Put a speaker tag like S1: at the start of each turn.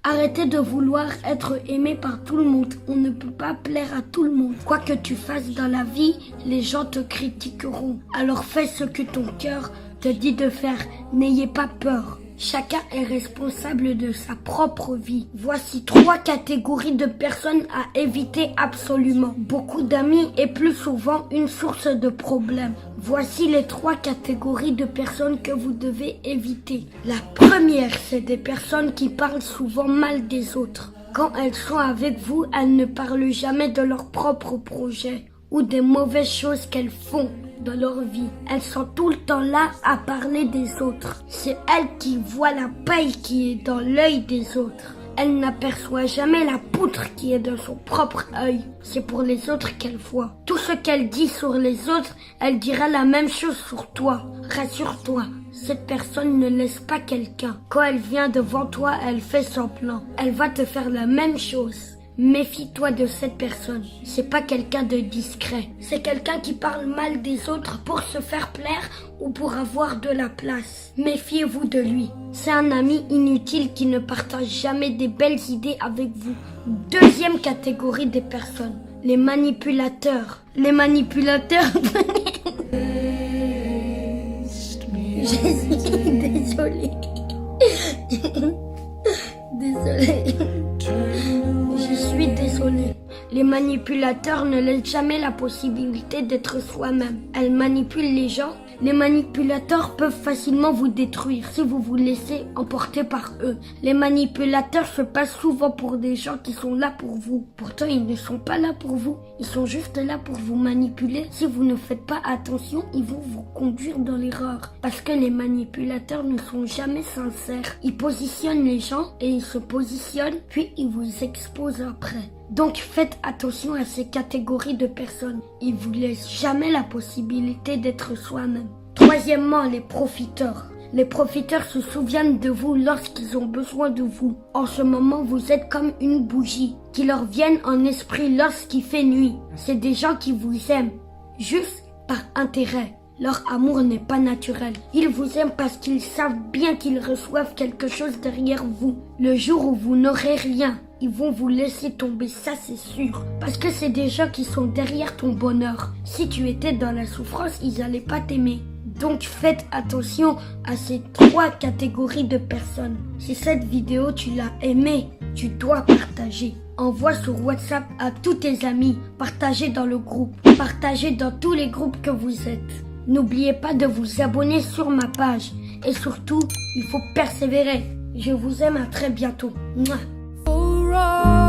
S1: Arrêtez de vouloir être aimé par tout le monde. On ne peut pas plaire à tout le monde. Quoi que tu fasses dans la vie, les gens te critiqueront. Alors fais ce que ton cœur te dit de faire. N'ayez pas peur. Chacun est responsable de sa propre vie. Voici 3 catégories de personnes à éviter absolument. Beaucoup d'amis et plus souvent une source de problèmes. Voici les 3 catégories de personnes que vous devez éviter. La première, c'est des personnes qui parlent souvent mal des autres. Quand elles sont avec vous, elles ne parlent jamais de leur propre projet ou des mauvaises choses qu'elles font dans leur vie. Elles sont tout le temps là à parler des autres. C'est elles qui voient la paille qui est dans l'œil des autres. Elle n'aperçoit jamais la poutre qui est dans son propre œil. C'est pour les autres qu'elle voit. Tout ce qu'elle dit sur les autres, elle dira la même chose sur toi. Rassure-toi, cette personne ne laisse pas quelqu'un. Quand elle vient devant toi, elle fait semblant. Elle va te faire la même chose. Méfie-toi de cette personne. C'est pas quelqu'un de discret. C'est quelqu'un qui parle mal des autres pour se faire plaire ou pour avoir de la place. Méfiez-vous de lui. C'est un ami inutile qui ne partage jamais des belles idées avec vous. Deuxième catégorie des personnes. Les manipulateurs. Les manipulateurs... Je suis désolée. Désolée. Je suis désolée. Les manipulateurs ne laissent jamais la possibilité d'être soi-même. Elles manipulent les gens. Les manipulateurs peuvent facilement vous détruire si vous vous laissez emporter par eux. Les manipulateurs se passent souvent pour des gens qui sont là pour vous. Pourtant, ils ne sont pas là pour vous. Ils sont juste là pour vous manipuler. Si vous ne faites pas attention, ils vont vous conduire dans l'erreur. Parce que les manipulateurs ne sont jamais sincères. Ils positionnent les gens et ils se positionnent, puis ils vous exposent après. Donc faites attention à ces catégories de personnes. Ils vous laissent jamais la possibilité d'être soi-même. Troisièmement, les profiteurs. Les profiteurs se souviennent de vous lorsqu'ils ont besoin de vous. En ce moment, vous êtes comme une bougie qui leur viennent en esprit lorsqu'il fait nuit. C'est des gens qui vous aiment, juste par intérêt. Leur amour n'est pas naturel. Ils vous aiment parce qu'ils savent bien qu'ils reçoivent quelque chose derrière vous. Le jour où vous n'aurez rien, ils vont vous laisser tomber, ça c'est sûr. Parce que c'est des gens qui sont derrière ton bonheur. Si tu étais dans la souffrance, ils n'allaient pas t'aimer. Donc faites attention à ces 3 catégories de personnes. Si cette vidéo tu l'as aimée, tu dois partager. Envoie sur WhatsApp à tous tes amis. Partagez dans le groupe. Partagez dans tous les groupes que vous êtes. N'oubliez pas de vous abonner sur ma page. Et surtout, il faut persévérer. Je vous aime, à très bientôt. Mouah.